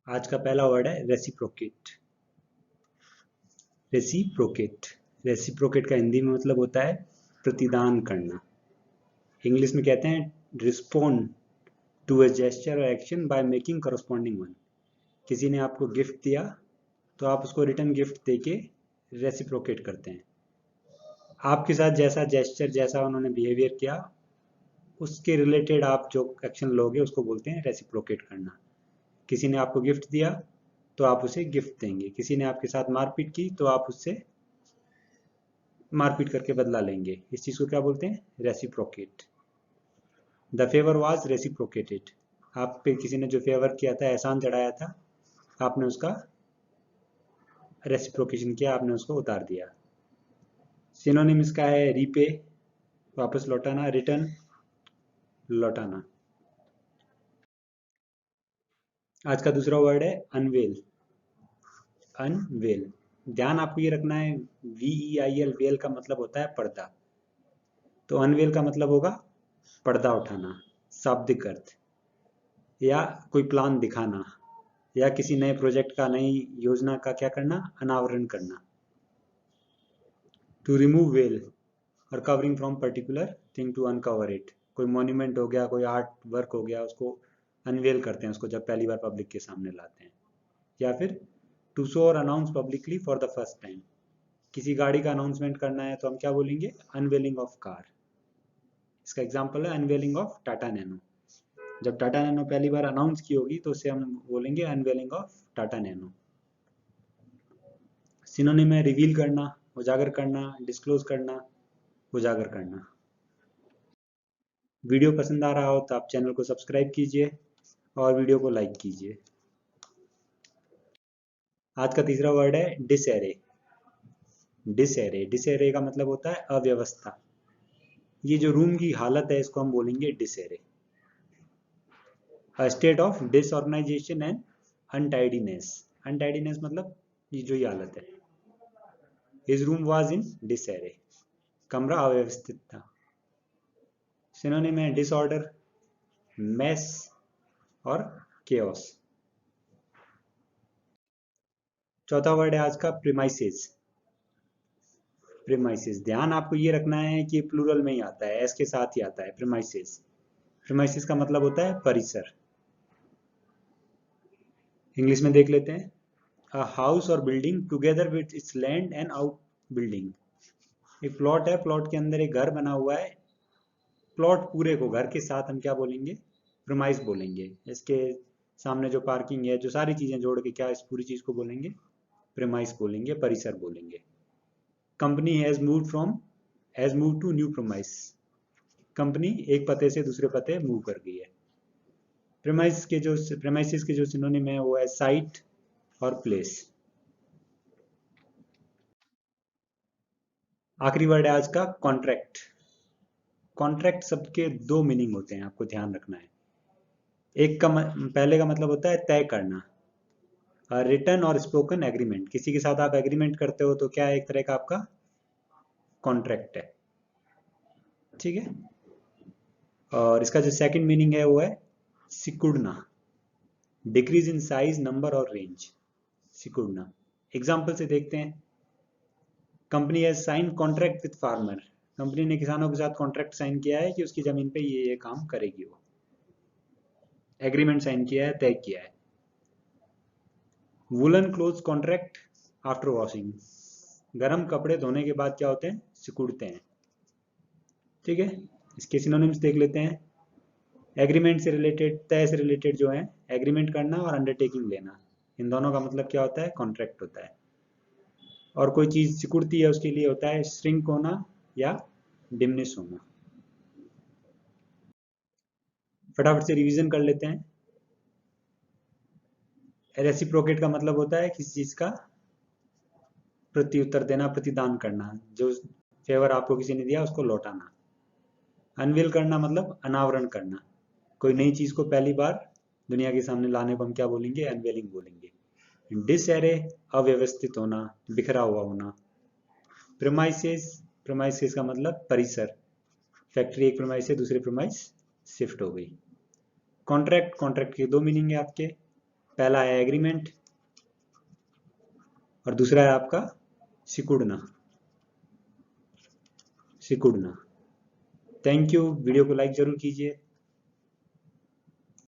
आज का पहला वर्ड है रेसिप्रोकेट। रेसिप्रोकेट रेसिप्रोकेट का हिंदी में मतलब होता है प्रतिदान करना। इंग्लिश में कहते हैं रिस्पोंड टू अ जेस्चर और action by making corresponding one. किसी ने आपको गिफ्ट दिया तो आप उसको रिटर्न गिफ्ट देके रेसिप्रोकेट करते हैं। आपके साथ जैसा जेस्चर, जैसा उन्होंने बिहेवियर किया, उसके रिलेटेड आप जो एक्शन लोगे उसको बोलते हैं रेसिप्रोकेट करना। किसी ने आपको गिफ्ट दिया तो आप उसे गिफ्ट देंगे। किसी ने आपके साथ मारपीट की तो आप उससे मारपीट करके बदला लेंगे। इस चीज को क्या बोलते हैं? Reciprocate. The favour was reciprocated. आप पे किसी ने जो फेवर किया था, एहसान चढ़ाया था, आपने उसका रेसिप्रोकेशन किया, आपने उसको उतार दिया। सिनोनिम इसका है रीपे, वापस लौटाना, रिटर्न, लौटाना। आज का दूसरा वर्ड है अनवेल। अनवेल, ध्यान आपको ये रखना है, VEIL, वेल का मतलब होता है पर्दा। तो अनवेल का मतलब होगा पर्दा उठाना, शाब्दिक अर्थ, या कोई प्लान दिखाना, या किसी नए प्रोजेक्ट का, नई योजना का क्या करना? अनावरण करना। टू रिमूव वेल और covering from particular thing, to uncover it. कोई मॉन्यूमेंट हो गया, कोई आर्ट वर्क हो गया, उसको अनवेल करते हैं, उसको जब पहली बार पब्लिक के सामने लाते हैं। या फिर टू शो और announce publicly for the first time. किसी गाड़ी का अनाउंसमेंट करना है तो हम क्या बोलेंगे? Unveiling of car. इसका एग्जाम्पल है अनवेलिंग ऑफ टाटा नैनो। जब टाटा नैनो पहली बार अनाउंस की होगी तो उसे हम बोलेंगे unveiling of Tata nano. Synonym है रिवील करना, उजागर करना, डिस्क्लोज करना, उजागर करना। वीडियो पसंद आ रहा हो तो आप चैनल को सब्सक्राइब कीजिए और वीडियो को लाइक कीजिए। आज का तीसरा वर्ड है डिसएरे। डिसएरे, डिसएरे का मतलब होता है अव्यवस्था। ये जो रूम की हालत है इसको हम बोलेंगे disarray. A state of disorganization and untidiness. Untidiness मतलब ये जो ये हालत है। His room was in disarray, कमरा अव्यवस्थित था। सिनोनिम है डिसऑर्डर, मेस और केओस। चौथा वर्ड है आज का प्रीमाइसेस। प्रीमाइसेस, ध्यान आपको ये रखना है कि प्लूरल में ही आता है, एस के साथ ही आता है प्रीमाइसेस। प्रीमाइसेस का मतलब होता है परिसर। इंग्लिश में देख लेते हैं, अ हाउस और building together with its land and out building. एक प्लॉट है, प्लॉट के अंदर एक घर बना हुआ है। प्लॉट पूरे को, घर के साथ हम क्या बोलेंगे? प्रीमाइस बोलेंगे। इसके सामने जो पार्किंग है, जो सारी चीजें जोड़ के क्या इस पूरी चीज को बोलेंगे? प्रीमाइस बोलेंगे, परिसर बोलेंगे। Company has move to new premise. Company एक पते से दूसरे पते मूव कर गई है। प्रेमाइसिस के जो सिनोनिम है वो है साइट और प्लेस। आखिरी वर्ड है आज का कॉन्ट्रैक्ट। कॉन्ट्रैक्ट शब्द के दो मीनिंग होते हैं, आपको ध्यान रखना है। एक का पहले का मतलब होता है तय करना, रिटन और स्पोकन एग्रीमेंट। किसी के साथ आप एग्रीमेंट करते हो तो क्या है? एक तरह का आपका कॉन्ट्रैक्ट है, ठीक है। और इसका जो सेकंड मीनिंग है वो है सिकुड़ना, डिक्रीज इन साइज, नंबर और रेंज। सिकुड़ना। एग्जाम्पल से देखते हैं। Company has sign contract with farmer. Company ने किसानों के साथ कॉन्ट्रैक्ट साइन किया है कि उसकी जमीन पे ये काम करेगी। वो एग्रीमेंट साइन किया है, तय किया है। Woollen cloth contract after washing. गर्म कपड़े धोने के बाद क्या होते हैं? सिकुड़ते हैं, ठीक है। इसके सिनोनिम्स देख लेते हैं। एग्रीमेंट से रिलेटेड, तय से रिलेटेड जो है, एग्रीमेंट करना और अंडरटेकिंग लेना, इन दोनों का मतलब क्या होता है? कॉन्ट्रैक्ट होता है। और कोई चीज सिकुड़ती है उसके लिए होता है श्रिंक होना या डिमनिश होना। फटाफट से रिवीजन कर लेते हैं। रेसिप्रोकेट का मतलब होता है किसी चीज का प्रत्युत्तर देना, प्रतिदान करना। जो फेवर आपको किसी ने दिया उसको लौटाना। अनवील करना मतलब अनावरण करना। कोई नई चीज को पहली बार दुनिया के सामने लाने को हम क्या बोलेंगे? अनवेलिंग बोलेंगे। डिसएरे, अव्यवस्थित होना, बिखरा हुआ होना। प्रेमाइसेस, प्रेमाइसेस का मतलब परिसर। फैक्ट्री एक प्रेमाइस से दूसरे प्रेमाइस शिफ्ट हो गई। कॉन्ट्रैक्ट, कॉन्ट्रैक्ट के दो मीनिंग है आपके। पहला है एग्रीमेंट और दूसरा है आपका सिकुड़ना। सिकुड़ना। थैंक यू, वीडियो को लाइक जरूर कीजिए।